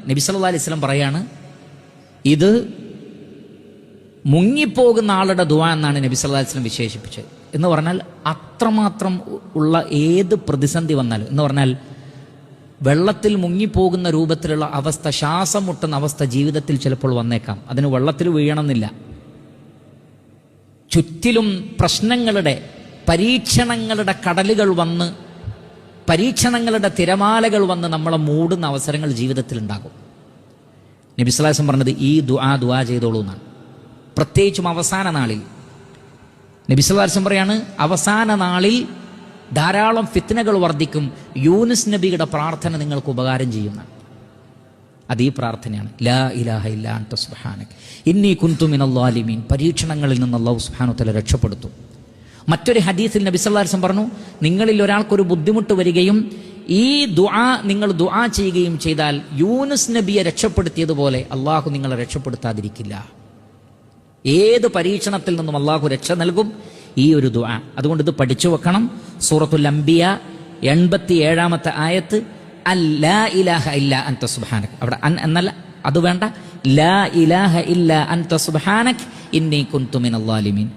നബി സല്ലല്ലാഹു അലൈഹി വസല്ലം പറയാണ്, ഇത് മുങ്ങിപ്പോകുന്ന ആളുടെ ദുആ എന്നാണ് നബി സല്ലല്ലാഹു അലൈഹി വസല്ലം വിശേഷിപ്പിച്ചത്. എന്ന് പറഞ്ഞാൽ അത്രമാത്രം ഉള്ള ഏത് പ്രതിസന്ധി വന്നാലും, എന്ന് പറഞ്ഞാൽ വെള്ളത്തിൽ മുങ്ങിപ്പോകുന്ന രൂപത്തിലുള്ള അവസ്ഥ, ശ്വാസം മുട്ടുന്ന അവസ്ഥ ജീവിതത്തിൽ ചിലപ്പോൾ വന്നേക്കാം. അതിന് വെള്ളത്തിൽ വീഴണമെന്നില്ല. ചുറ്റിലും പ്രശ്നങ്ങളുടെ, പരീക്ഷണങ്ങളുടെ കടലുകൾ വന്ന്, പരീക്ഷണങ്ങളുടെ തിരമാലകൾ വന്ന് നമ്മളെ മൂടുന്ന അവസരങ്ങൾ ജീവിതത്തിൽ ഉണ്ടാകും. നബി സല്ലല്ലാഹു അലൈഹി വസല്ലം പറഞ്ഞത് ഈ ദുആ ചെയ്തോളൂ എന്നാണ്. പ്രത്യേകിച്ചും അവസാന നാളിൽ നബി സല്ലല്ലാഹു അലൈഹി വസല്ലം പറയാണ്, അവസാന നാളിൽ ധാരാളം ഫിത്നകൾ വർദ്ധിക്കും. യൂനുസ് നബിയുടെ പ്രാർത്ഥന നിങ്ങൾക്ക് ഉപകാരം ചെയ്യുന്ന അത് ഈ പ്രാർത്ഥനയാണ്, ലാ ഇലാഹ ഇല്ലാ അൻത സുബ്ഹാനക ഇന്നി കുൻതു മിനൽ ളാലിമീൻ. പരീക്ഷണങ്ങളിൽ നിന്ന് അല്ലാഹു സുബ്ഹാനഹു വ തആല രക്ഷപ്പെടുത്തും. മറ്റൊരു ഹദീസിൽ നബി സല്ലല്ലാഹു അലൈഹി വസല്ലം പറഞ്ഞു, നിങ്ങളിൽ ഒരാൾക്കൊരു ബുദ്ധിമുട്ട് വരികയും ഈ നിങ്ങൾ ദുആ ചെയ്യുകയും ചെയ്താൽ യൂനുസ് നബിയെ രക്ഷപ്പെടുത്തിയതുപോലെ അള്ളാഹു നിങ്ങളെ രക്ഷപ്പെടുത്താതിരിക്കില്ല. ഏത് പരീക്ഷണത്തിൽ നിന്നും അള്ളാഹു രക്ഷ നൽകും ഈ ഒരു ദുആ. അതുകൊണ്ട് ഇത് പഠിച്ചു വെക്കണം. സൂറത്തുൽ അംബിയ 87-ാമത്തെ ആയത്ത്, ലാ ഇലാഹ ഇല്ലാ അൻത സുബ്ഹാനക. അവിടെ എന്നല്ല, അത് വേണ്ട. ലാ ഇലാഹ ഇല്ലാ അൻത സുബ്ഹാനക ഇന്നി കുൻതു മിനൽ ളാലിമീൻ.